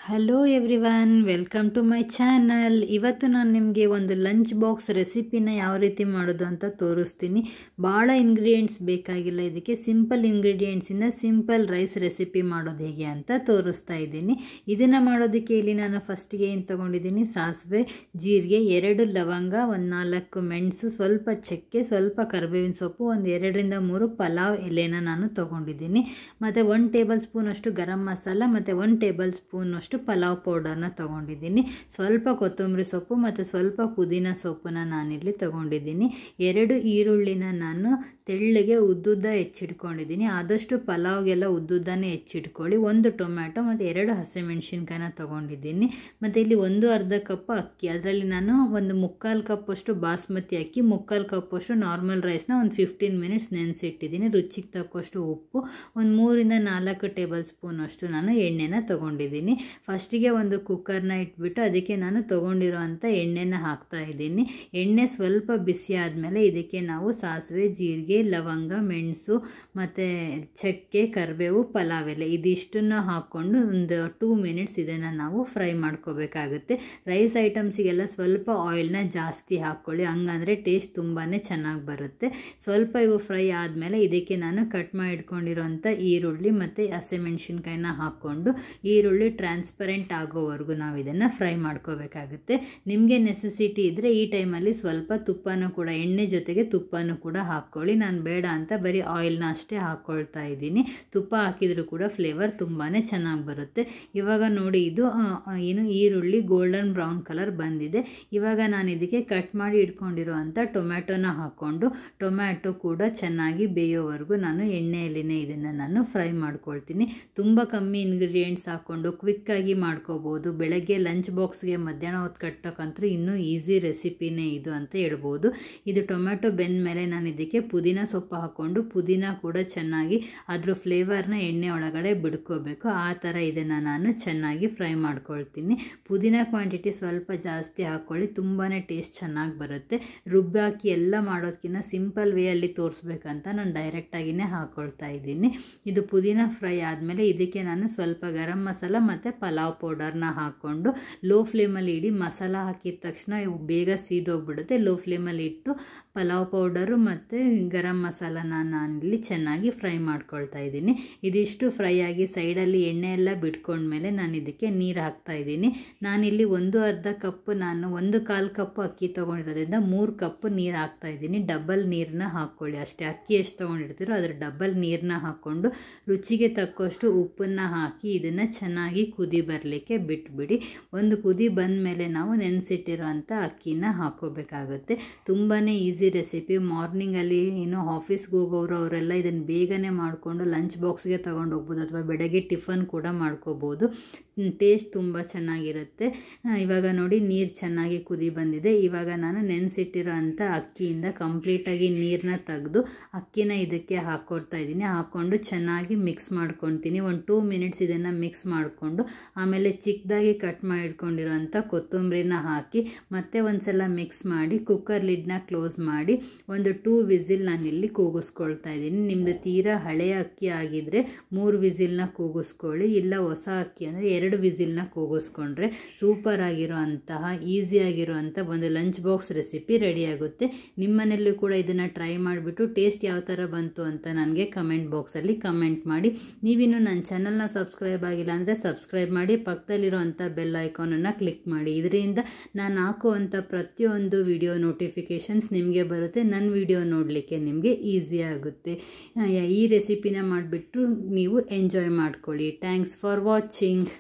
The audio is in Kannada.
Hello everyone, welcome to my channel. ಇವತ್ತು ನಾನು ನಿಮಗೆ ಒಂದು ಲಂಚ್ ಬಾಕ್ಸ್ ರೆಸಿಪಿನ ಯಾವ ರೀತಿ ಮಾಡೋದು ಅಂತ ತೋರಿಸ್ತೀನಿ. ಭಾಳ ಇಂಗ್ರೀಡಿಯೆಂಟ್ಸ್ ಬೇಕಾಗಿಲ್ಲ, ಇದಕ್ಕೆ ಸಿಂಪಲ್ ಇಂಗ್ರೀಡಿಯೆಂಟ್ಸಿಂದ ಸಿಂಪಲ್ ರೈಸ್ ರೆಸಿಪಿ ಮಾಡೋದು ಹೇಗೆ ಅಂತ ತೋರಿಸ್ತಾ ಇದ್ದೀನಿ. ಇದನ್ನು ಮಾಡೋದಕ್ಕೆ ಇಲ್ಲಿ ನಾನು ಫಸ್ಟಿಗೆ ಏನು ತೊಗೊಂಡಿದ್ದೀನಿ, ಸಾಸಿವೆ, ಜೀರಿಗೆ, 2 ಲವಂಗ, 4 ಮೆಣಸು, ಸ್ವಲ್ಪ ಚಕ್ಕೆ, ಸ್ವಲ್ಪ ಕರಿಬೇವಿನ ಸೊಪ್ಪು, 2ರಿಂದ 3 ಪಲಾವ್ ಎಲೆನ ನಾನು ತೊಗೊಂಡಿದ್ದೀನಿ. ಮತ್ತು 1 ಟೇಬಲ್ ಸ್ಪೂನ್ ಅಷ್ಟು ಗರಂ ಮಸಾಲ ಮತ್ತು 1 ಟೇಬಲ್ ಸ್ಪೂನ್ ಅಷ್ಟು ಪಲಾವ್ ಪೌಡರ್ನ ತೊಗೊಂಡಿದ್ದೀನಿ. ಸ್ವಲ್ಪ ಕೊತ್ತಂಬರಿ ಸೊಪ್ಪು ಮತ್ತು ಸ್ವಲ್ಪ ಪುದೀನ ಸೊಪ್ಪನ್ನ ನಾನಿಲ್ಲಿ ತೊಗೊಂಡಿದ್ದೀನಿ. 2 ಈರುಳ್ಳಿನ ನಾನು ತೆಳ್ಳಗೆ ಉದ್ದುದ್ದ ಹೆಚ್ಚಿಟ್ಕೊಂಡಿದ್ದೀನಿ. ಆದಷ್ಟು ಪಲಾವ್ಗೆಲ್ಲ ಉದ್ದುದ್ದನೇ ಹೆಚ್ಚಿಟ್ಕೊಳ್ಳಿ. 1 ಟೊಮ್ಯಾಟೊ ಮತ್ತು 2 ಹಸಿಮೆಣಸಿನ್ಕಾಯಿನ ತೊಗೊಂಡಿದ್ದೀನಿ. ಮತ್ತು ಇಲ್ಲಿ 1/2 ಕಪ್ ಅಕ್ಕಿ, ಅದರಲ್ಲಿ ನಾನು 1/4 ಕಪ್ ಅಷ್ಟು ಬಾಸ್ಮತಿ ಅಕ್ಕಿ, 3/4 ಕಪ್ ಅಷ್ಟು ನಾರ್ಮಲ್ ರೈಸ್ನ 15 ಮಿನಿಟ್ಸ್ ನೆನೆಸಿಟ್ಟಿದ್ದೀನಿ. ರುಚಿಗೆ ತಕ್ಕಷ್ಟು ಉಪ್ಪು, 3ರಿಂದ 4 ಟೇಬಲ್ ಸ್ಪೂನ್ ಅಷ್ಟು ನಾನು ಎಣ್ಣೆನ ತೊಗೊಂಡಿದ್ದೀನಿ. ಫಸ್ಟಿಗೆ ಒಂದು ಕುಕ್ಕರ್ನ ಇಟ್ಬಿಟ್ಟು ಅದಕ್ಕೆ ನಾನು ತೊಗೊಂಡಿರೋ ಅಂಥ ಎಣ್ಣೆನ ಹಾಕ್ತಾ ಇದ್ದೀನಿ. ಎಣ್ಣೆ ಸ್ವಲ್ಪ ಬಿಸಿ ಆದಮೇಲೆ ಇದಕ್ಕೆ ನಾವು ಸಾಸಿವೆ, ಜೀರಿಗೆ, ಲವಂಗ, ಮೆಣಸು ಮತ್ತು ಚಕ್ಕೆ, ಕರಿಬೇವು, ಪಲಾವ್ ಎಲೆ ಇದಿಷ್ಟನ್ನು ಹಾಕ್ಕೊಂಡು ಒಂದು 2 ಮಿನಿಟ್ಸ್ ಇದನ್ನು ನಾವು ಫ್ರೈ ಮಾಡ್ಕೋಬೇಕಾಗುತ್ತೆ. ರೈಸ್ ಐಟಮ್ಸಿಗೆಲ್ಲ ಸ್ವಲ್ಪ ಆಯಿಲ್ನ ಜಾಸ್ತಿ ಹಾಕ್ಕೊಳ್ಳಿ, ಹಂಗಂದರೆ ಟೇಸ್ಟ್ ತುಂಬಾ ಚೆನ್ನಾಗಿ ಬರುತ್ತೆ. ಸ್ವಲ್ಪ ಇವು ಫ್ರೈ ಆದಮೇಲೆ ಇದಕ್ಕೆ ನಾನು ಕಟ್ ಮಾಡಿ ಇಟ್ಕೊಂಡಿರೋಂಥ ಈರುಳ್ಳಿ ಮತ್ತು ಹಸಿಮೆಣಸಿನ್ಕಾಯಿನ ಹಾಕ್ಕೊಂಡು ಈರುಳ್ಳಿ ಟ್ರಾನ್ಸ್ಪರೆಂಟ್ ಆಗೋವರೆಗೂ ನಾವು ಇದನ್ನು ಫ್ರೈ ಮಾಡ್ಕೋಬೇಕಾಗುತ್ತೆ. ನಿಮಗೆ ನೆಸೆಸಿಟಿ ಇದ್ದರೆ ಈ ಟೈಮಲ್ಲಿ ಸ್ವಲ್ಪ ತುಪ್ಪನೂ ಕೂಡ, ಎಣ್ಣೆ ಜೊತೆಗೆ ತುಪ್ಪನೂ ಕೂಡ ಹಾಕ್ಕೊಳ್ಳಿ. ನಾನು ಬೇಡ ಅಂತ ಬರೀ ಆಯಿಲ್ನ ಅಷ್ಟೇ ಹಾಕ್ಕೊಳ್ತಾ ಇದ್ದೀನಿ. ತುಪ್ಪ ಹಾಕಿದರೂ ಕೂಡ ಫ್ಲೇವರ್ ತುಂಬಾ ಚೆನ್ನಾಗಿ ಬರುತ್ತೆ. ಇವಾಗ ನೋಡಿ, ಇದು ಏನು ಈರುಳ್ಳಿ ಗೋಲ್ಡನ್ ಬ್ರೌನ್ ಕಲರ್ ಬಂದಿದೆ. ಇವಾಗ ನಾನು ಇದಕ್ಕೆ ಕಟ್ ಮಾಡಿ ಇಟ್ಕೊಂಡಿರೋ ಅಂಥ ಟೊಮ್ಯಾಟೊನ ಹಾಕ್ಕೊಂಡು ಟೊಮ್ಯಾಟೊ ಕೂಡ ಚೆನ್ನಾಗಿ ಬೇಯೋವರೆಗೂ ನಾನು ಎಣ್ಣೆಯಲ್ಲಿನೇ ಇದನ್ನು ನಾನು ಫ್ರೈ ಮಾಡ್ಕೊಳ್ತೀನಿ. ತುಂಬ ಕಮ್ಮಿ ಇಂಗ್ರೀಡಿಯೆಂಟ್ಸ್ ಹಾಕ್ಕೊಂಡು ಕ್ವಿಕ್ಕಾಗಿ ಮಾಡ್ಕೋಬೋದು. ಬೆಳಗ್ಗೆ ಲಂಚ್ ಬಾಕ್ಸ್ಗೆ ಮಧ್ಯಾಹ್ನ ಹೊತ್ತು ಕಟ್ಟೋಕ್ಕಂತೂ ಇನ್ನೂ ಈಸಿ ರೆಸಿಪಿನೇ ಇದು ಅಂತ ಹೇಳ್ಬೋದು. ಇದು ಟೊಮ್ಯಾಟೊ ಬೆಂದ ಮೇಲೆ ನಾನು ಇದಕ್ಕೆ ಪುದೀನ ಸೊಪ್ಪು ಹಾಕ್ಕೊಂಡು ಪುದೀನ ಕೂಡ ಚೆನ್ನಾಗಿ ಅದ್ರ ಫ್ಲೇವರ್ನ ಎಣ್ಣೆ ಒಳಗಡೆ ಬಿಡ್ಕೋಬೇಕು. ಆ ಥರ ಇದನ್ನು ನಾನು ಚೆನ್ನಾಗಿ ಫ್ರೈ ಮಾಡ್ಕೊಳ್ತೀನಿ. ಪುದೀನ ಕ್ವಾಂಟಿಟಿ ಸ್ವಲ್ಪ ಜಾಸ್ತಿ ಹಾಕ್ಕೊಳ್ಳಿ, ತುಂಬಾ ಟೇಸ್ಟ್ ಚೆನ್ನಾಗಿ ಬರುತ್ತೆ. ರುಬ್ಬಾಕಿ ಎಲ್ಲ ಮಾಡೋದಕ್ಕಿಂತ ಸಿಂಪಲ್ ವೇಯಲ್ಲಿ ತೋರಿಸ್ಬೇಕಂತ ನಾನು ಡೈರೆಕ್ಟಾಗಿಯೇ ಹಾಕ್ಕೊಳ್ತಾ ಇದ್ದೀನಿ. ಇದು ಪುದೀನ ಫ್ರೈ ಆದಮೇಲೆ ಇದಕ್ಕೆ ನಾನು ಸ್ವಲ್ಪ ಗರಂ ಮಸಾಲ ಮತ್ತು ಪಲಾವ್ ಪೌಡರ್ನ ಹಾಕ್ಕೊಂಡು ಲೋ ಫ್ಲೇಮಲ್ಲಿ ಇಡಿ. ಮಸಾಲ ಹಾಕಿದ ತಕ್ಷಣ ಇವು ಬೇಗ ಸೀದೋಗ್ಬಿಡುತ್ತೆ. ಲೋ ಫ್ಲೇಮಲ್ಲಿ ಇಟ್ಟು ಪಲಾವ್ ಪೌಡರು ಮತ್ತು ಗರಂ ಮಸಾಲನ ನಾನಿಲ್ಲಿ ಚೆನ್ನಾಗಿ ಫ್ರೈ ಮಾಡ್ಕೊಳ್ತಾ ಇದ್ದೀನಿ. ಇದಿಷ್ಟು ಫ್ರೈ ಆಗಿ ಸೈಡಲ್ಲಿ ಎಣ್ಣೆ ಎಲ್ಲ ಬಿಟ್ಕೊಂಡ್ಮೇಲೆ ನಾನು ಇದಕ್ಕೆ ನೀರು ಹಾಕ್ತಾ ಇದ್ದೀನಿ. ನಾನಿಲ್ಲಿ 1/2 ಕಪ್, ನಾನು 1/4 ಕಪ್ ಅಕ್ಕಿ ತೊಗೊಂಡಿರೋದ್ರಿಂದ 3 ಕಪ್ ನೀರು ಹಾಕ್ತಾ ಇದ್ದೀನಿ. ಡಬಲ್ ನೀರನ್ನ ಹಾಕ್ಕೊಳ್ಳಿ ಅಷ್ಟೇ. ಅಕ್ಕಿ ಎಷ್ಟು ತೊಗೊಂಡಿರ್ತೀರೋ ಅದ್ರ ಡಬಲ್ ನೀರನ್ನ ಹಾಕ್ಕೊಂಡು ರುಚಿಗೆ ತಕ್ಕಷ್ಟು ಉಪ್ಪನ್ನು ಹಾಕಿ ಇದನ್ನು ಚೆನ್ನಾಗಿ ಕುದಿ ಬರಲಿಕ್ಕೆ ಬಿಟ್ಬಿಡಿ. ಒಂದು ಕುದಿ ಬಂದ ಮೇಲೆ ನಾವು ನೆನೆಸಿಟ್ಟಿರೋಂಥ ಅಕ್ಕಿನ ಹಾಕೋಬೇಕಾಗುತ್ತೆ. ತುಂಬಾ ಈಸಿ ರೆಸಿಪಿ. ಮಾರ್ನಿಂಗಲ್ಲಿ ಏನು ಆಫೀಸ್ಗೆ ಹೋಗೋರು ಅವರೆಲ್ಲ ಇದನ್ನು ಬೇಗನೆ ಮಾಡಿಕೊಂಡು ಲಂಚ್ ಬಾಕ್ಸ್ಗೆ ತೊಗೊಂಡು ಹೋಗ್ಬೋದು, ಅಥವಾ ಬೆಳಗ್ಗೆ ಟಿಫನ್ ಕೂಡ ಮಾಡ್ಕೋಬೋದು. ಟೇಸ್ಟ್ ತುಂಬ ಚೆನ್ನಾಗಿರುತ್ತೆ. ಇವಾಗ ನೋಡಿ, ನೀರು ಚೆನ್ನಾಗಿ ಕುದಿ ಬಂದಿದೆ. ಇವಾಗ ನಾನು ನೆನೆಸಿಟ್ಟಿರೋ ಅಂಥ ಅಕ್ಕಿಯಿಂದ ಕಂಪ್ಲೀಟಾಗಿ ನೀರನ್ನ ತೆಗೆದು ಅಕ್ಕಿನ ಇದಕ್ಕೆ ಹಾಕ್ಕೊಡ್ತಾ ಇದ್ದೀನಿ. ಹಾಕ್ಕೊಂಡು ಚೆನ್ನಾಗಿ ಮಿಕ್ಸ್ ಮಾಡ್ಕೊತೀನಿ. ಒಂದು 2 ಮಿನಿಟ್ಸ್ ಇದನ್ನು ಮಿಕ್ಸ್ ಮಾಡಿಕೊಂಡು ಆಮೇಲೆ ಚಿಕ್ಕದಾಗಿ ಕಟ್ ಮಾಡಿ ಇಟ್ಕೊಂಡಿರೋಂಥ ಕೊತ್ತಂಬರಿನ ಹಾಕಿ ಮತ್ತೆ ಒಂದು ಸಲ ಮಿಕ್ಸ್ ಮಾಡಿ ಕುಕ್ಕರ್ ಲಿಡ್ನ ಕ್ಲೋಸ್ ಮಾಡಿ ಒಂದು 2 ವಿಸಿಲ್ ನಾನಿಲ್ಲಿ ಕೂಗಿಸ್ಕೊಳ್ತಾ ಇದ್ದೀನಿ. ನಿಮ್ಮದು ತೀರಾ ಹಳೆಯ ಅಕ್ಕಿ ಆಗಿದ್ದರೆ 3 ವಿಸಿಲ್ನ ಕೂಗಿಸ್ಕೊಳ್ಳಿ, ಇಲ್ಲ ಹೊಸ ಅಕ್ಕಿ ಅಂದರೆ 2 ವಿಸಿಲ್ನ ಕೂಗಿಸ್ಕೊಂಡ್ರೆ ಸೂಪರ್ ಆಗಿರೋ ಅಂತಹ ಈಸಿಯಾಗಿರುವಂಥ ಒಂದು ಲಂಚ್ ಬಾಕ್ಸ್ ರೆಸಿಪಿ ರೆಡಿಯಾಗುತ್ತೆ. ನಿಮ್ಮನೇಲೂ ಕೂಡ ಇದನ್ನು ಟ್ರೈ ಮಾಡಿಬಿಟ್ಟು ಟೇಸ್ಟ್ ಯಾವ ಥರ ಬಂತು ಅಂತ ನನಗೆ ಕಮೆಂಟ್ ಬಾಕ್ಸಲ್ಲಿ ಕಮೆಂಟ್ ಮಾಡಿ. ನೀವಿನ್ನೂ ನನ್ನ ಚಾನಲ್ನ ಸಬ್ಸ್ಕ್ರೈಬ್ ಆಗಿಲ್ಲ ಅಂದರೆ ಸಬ್ಸ್ಕ್ರೈಬ್ ಮಾಡಿ, ಪಕ್ಕದಲ್ಲಿರೋಂಥ ಬೆಲ್ ಐಕಾನನ್ನು ಕ್ಲಿಕ್ ಮಾಡಿ. ಇದರಿಂದ ನಾನು ಹಾಕುವಂಥ ಪ್ರತಿಯೊಂದು ವಿಡಿಯೋ ನೋಟಿಫಿಕೇಷನ್ಸ್ ನಿಮಗೆ ಬರುತ್ತೆ. ನನ್ನ ವಿಡಿಯೋ ನೋಡಲಿಕ್ಕೆ ನಿಮಗೆ ಈಸಿ ಆಗುತ್ತೆ. ಈ ರೆಸಿಪಿನ ಮಾಡಿಬಿಟ್ಟು ನೀವು ಎಂಜಾಯ್ ಮಾಡ್ಕೊಳ್ಳಿ. Thanks for watching.